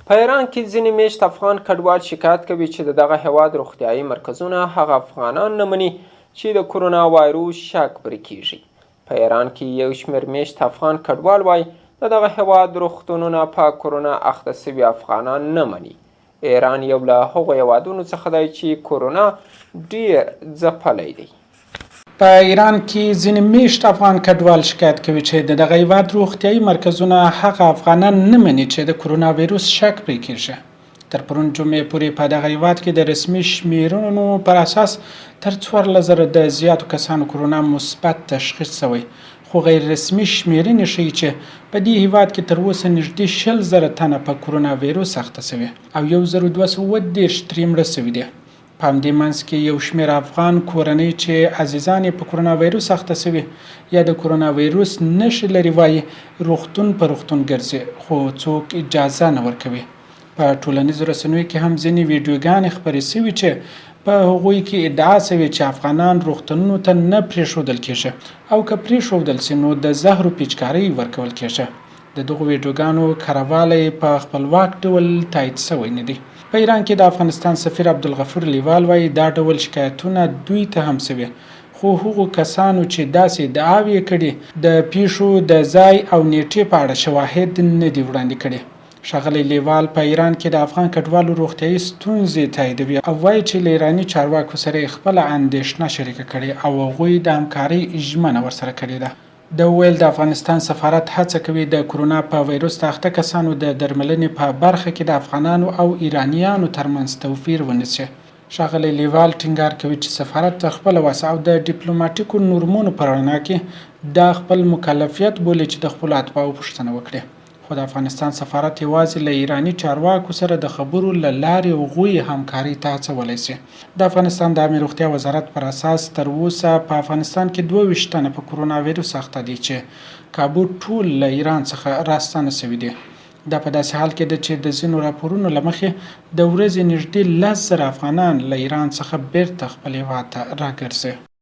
په ایران کې ځینې میشت افغان کډوال شکایت کوي چې د دغه هیواد روغتیایي مرکزونه هغه افغانان نه مني چې د کرونا وایروس شک پرې کیږي. په ایران کې یو شمېر میشت افغان کډوال وایي د دغه هیواد روغتونونه په کرونا اخته سوي افغانان نه مني. ایران یو له هغو هیوادونو څخه دی چې کرونا ډېر ځپلی دی. په ایران کې ځینې میشت افغان کډوال شکایت کوي چې دغه هیواد روغتیایي مرکزونه هغه افغانان نه مني چې د کرونا ویروس شک پرې کیږي. تر پرون جمعې پورې په دغه هیواد کې د رسمي شمیرنو پر اساس تر 14,000 د زیاتو کسانو کرونا مثبت تشخیص شوی، خو غیر رسمي شمیرنې ښیي چې په دې هیواد کې تر اوسه نږدې 20,000 تنه په کرونا ویروس اخته شوي او 1,230 ترې مړه شوي دي. په همدې منځ کې یو شمېر افغان کورنۍ چې عزیزان یې په کرونا ویروس اخته شوي یا د کرونا ویروس نښې لري وایي روغتون په روغتون ګرځي خو څوک اجازه نه ورکوي. په ټولنیزو رسنیو کې هم ځینې ویډیوګانې خپرې شوي چې په هغوی کې ادعا شوې چې افغانان روغتونونو ته نه پرېښودل کېږي او که پرېښودل شي نو د زهرو پیچکارۍ ورکول کېږي. د دغو ویډیوګانو کاروالی په خپلواک ډول تایید شوی نه دی. په ایران کې د افغانستان سفیر عبدالغفور لیوال وایي دا ډول شکایتونه دوی ته هم شوي، خو هغو کسانو چې داسې ادعاوې کړي د پیښو د ځای او نیټې په اړه شواهد نه دي وړاندې کړي. ښاغلی لیوال په ایران کې د افغان کډوالو روغتیایي ستونزې تاییدوي او وایي چې له ایراني چارواکو سره یې خپله اندېښنه شریکه کړې او هغوی د همکارۍ ژمنه ورسره کړې ده. د ویل د افغانستان سفارت هڅه کوي د کرونا په ویروس د اخته کسانو د درملنې په برخه کې د افغانانو او ایرانیانو ترمنځ توپیر ونیسي. ښاغلی لیوال ټینګار کوي چې سفارت تر خپله وسه او د ډیپلوماټیکو نورمونو په رڼا کې دا خپل مکلفیت بولي چې د خپلو اتباعو پوښتنه وکړي. خو د افغانستان سفارت یوازې له ایراني چارواکو سره د خبرو له لارې هغوی همکارۍ ته هڅولی شي. د افغانستان د عامې روغتیا وزارت پر اساس تر اوسه په افغانستان کې 22 تنه په کرونا ویروس اخته دي چې کابو ټول له ایران څخه راستانه شوي دي. دا په داسې حال کې ده چې د ځینو راپورونو له مخې د ورځې نږدې 10,000 افغانان له ایران څخه بیرته خپل هیواد ته راګرځي.